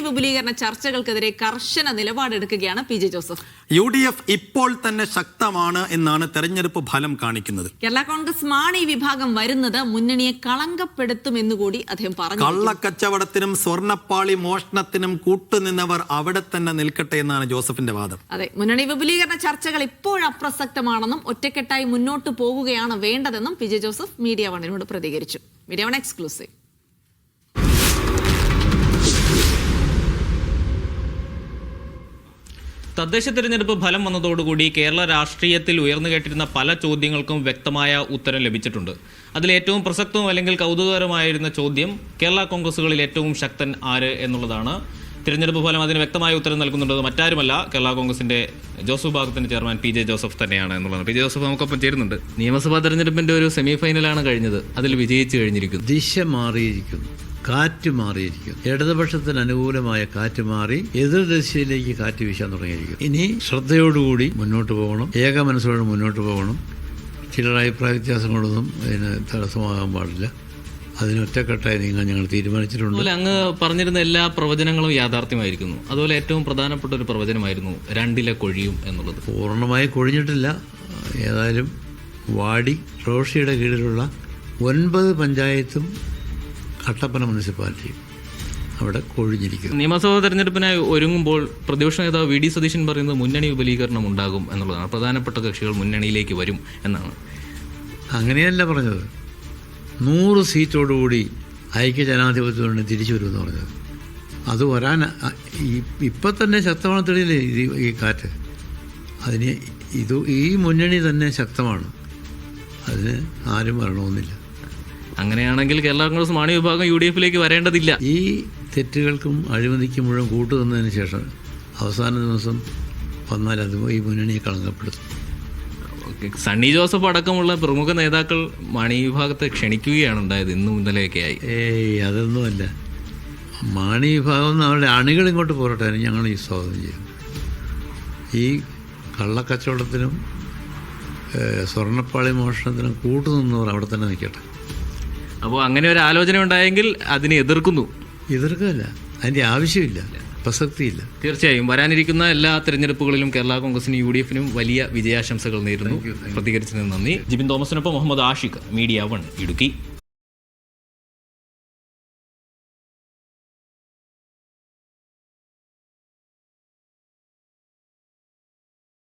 വിപുലീകരണ ചർച്ചകൾക്കെതിരെ കർശന നിലപാടെടുക്കുകയാണ് PJ. Joseph. UDF ഇപ്പോൾ തന്നെ ശക്തമാണ് എന്നാണ് തെരഞ്ഞെടുപ്പ് ഫലം കാണിക്കുന്നത്. കേരള കോൺഗ്രസ് മാണി വിഭാഗം വരുന്നത് മുന്നണിയെ കളങ്കപ്പെടുത്തുമെന്നുകൂടി അദ്ദേഹം പറഞ്ഞു. കള്ളക്കച്ചവടത്തിനും സ്വർണ്ണപ്പാളി മോഷണത്തിനും കൂട്ടുനിന്നവർ അവിടെ തന്നെ നിൽക്കട്ടെ എന്നാണ് ജോസഫിന്റെ വാദം. അതെ, മുന്നണി വിപുലീകരണ ചർച്ചകൾ ഇപ്പോൾ അപ്രസക്തമാണെന്നും ഒറ്റക്കെട്ടായി മുന്നോട്ട് പോകുകയാണ് വേണ്ടതെന്നും പി.ജെ. ജോസഫ് മീഡിയ വണ്ണിനോട് പ്രതികരിച്ചു. Media one exclusive. തദ്ദേശ തെരഞ്ഞെടുപ്പ് ഫലം വന്നതോടുകൂടി കേരള രാഷ്ട്രീയത്തിൽ ഉയർന്നു കേട്ടിരുന്ന പല ചോദ്യങ്ങൾക്കും വ്യക്തമായ ഉത്തരം ലഭിച്ചിട്ടുണ്ട്. അതിലേറ്റവും പ്രസക്തവും അല്ലെങ്കിൽ കൗതുകകരമായിരുന്ന ചോദ്യം കേരള കോൺഗ്രസുകളിൽ ഏറ്റവും ശക്തൻ ആര് എന്നുള്ളതാണ്. തിരഞ്ഞെടുപ്പ് ഫലം അതിന് വ്യക്തമായ ഉത്തരം നൽകുന്നുണ്ട്. മറ്റാരുമല്ല, കേരള കോൺഗ്രസിന്റെ ജോസഫ് വിഭാഗത്തിന്റെ ചെയർമാൻ പി.ജെ. ജോസഫ് തന്നെയാണ് എന്നുള്ളതാണ്. പി.ജെ. ജോസഫ് നമുക്കൊപ്പം ചേരുന്നുണ്ട്. നിയമസഭാ തെരഞ്ഞെടുപ്പിന്റെ ഒരു സെമി ഫൈനലാണ് കഴിഞ്ഞത്. അതിൽ വിജയിച്ചു കഴിഞ്ഞിരിക്കുന്നു. ദിശ മാറിയിരിക്കുന്നു, കാറ്റ് മാറിയിരിക്കും. ഇടതുപക്ഷത്തിന് അനുകൂലമായ കാറ്റ് മാറി എതിർ ദിശയിലേക്ക് കാറ്റ് വീശാൻ തുടങ്ങിയിരിക്കും. ഇനി ശ്രദ്ധയോടുകൂടി മുന്നോട്ട് പോകണം, ഏക മനസ്സോടെ മുന്നോട്ട് പോകണം. ചിലർ അഭിപ്രായ വ്യത്യാസങ്ങളൊന്നും അതിന് തടസ്സമാകാൻ പാടില്ല. അതിനൊറ്റക്കെട്ടായി നീങ്ങാൻ ഞങ്ങൾ തീരുമാനിച്ചിട്ടുണ്ട്. അതുപോലെ അങ്ങ് പറഞ്ഞിരുന്ന എല്ലാ പ്രവചനങ്ങളും യാഥാർത്ഥ്യമായിരിക്കുന്നു. അതുപോലെ ഏറ്റവും പ്രധാനപ്പെട്ട ഒരു പ്രവചനമായിരുന്നു 2 കൊഴിയും എന്നുള്ളത്. പൂർണ്ണമായി കൊഴിഞ്ഞിട്ടില്ല. ഏതായാലും വാടി റോഷിയുടെ കീഴിലുള്ള 9 പഞ്ചായത്തും കട്ടപ്പന മുനിസിപ്പാലിറ്റി അവിടെ കൊഴിഞ്ഞിരിക്കും. നിയമസഭാ തെരഞ്ഞെടുപ്പിനായി ഒരുങ്ങുമ്പോൾ പ്രതിപക്ഷ നേതാവ് വി.ഡി. സതീശൻ പറയുന്നത് മുന്നണി വിപുലീകരണം ഉണ്ടാകും എന്നുള്ളതാണ്. പ്രധാനപ്പെട്ട കക്ഷികൾ മുന്നണിയിലേക്ക് വരും എന്നാണ്. അങ്ങനെയല്ല പറഞ്ഞത്. 100 സീറ്റോടുകൂടി ഐക്യ ജനാധിപത്യത്തോടെ തിരിച്ചു വരുമെന്ന് പറഞ്ഞത്. അത് വരാൻ ഇപ്പം തന്നെ ശക്തമാണ്. തെളിയില്ലേ ഈ കാറ്റ്? അതിന് ഈ മുന്നണി തന്നെ ശക്തമാണ്. അതിന് ആരും വരണമെന്നില്ല. അങ്ങനെയാണെങ്കിൽ കേരള കോൺഗ്രസ് മാണി വിഭാഗം UDF-ലേക്ക് വരേണ്ടതില്ല. ഈ തെറ്റുകൾക്കും അഴിമതിക്കും മുഴുവൻ കൂട്ടുതന്നതിന് ശേഷം അവസാന ദിവസം വന്നാൽ അത് ഈ മുന്നണിയെ കളങ്കപ്പെടുത്തും. സണ്ണി ജോസഫ് അടക്കമുള്ള പ്രമുഖ നേതാക്കൾ മാണി വിഭാഗത്തെ ക്ഷണിക്കുകയാണ് ഉണ്ടായത് ഇന്നും ഇന്നലെയൊക്കെയായി. അതൊന്നുമല്ല. മാണി വിഭാഗം അവരുടെ അണികൾ ഇങ്ങോട്ട് പോരട്ടെ, ഞങ്ങൾ ഈ സ്വാഗതം ചെയ്യും. ഈ കള്ളക്കച്ചവടത്തിനും സ്വർണ്ണപ്പാളി മോഷണത്തിനും കൂട്ടുനിന്നവർ അവിടെ തന്നെ നിൽക്കട്ടെ. അപ്പോൾ അങ്ങനെ ഒരു ആലോചന ഉണ്ടായെങ്കിൽ അതിനെ എതിർക്കുന്നു. എതിർക്കല്ല, അതിൻ്റെ ആവശ്യമില്ല, പ്രസക്തിയില്ല. തീർച്ചയായും വരാനിരിക്കുന്ന എല്ലാ തെരഞ്ഞെടുപ്പുകളിലും കേരള കോൺഗ്രസിനും UDF-നും വലിയ വിജയാശംസകൾ നേരുന്നു. പ്രതികരിച്ചതിന് നന്ദി. ജിബിൻ തോമസിനൊപ്പം മുഹമ്മദ് ആഷിഖ്, മീഡിയ 1 ഇടുക്കി.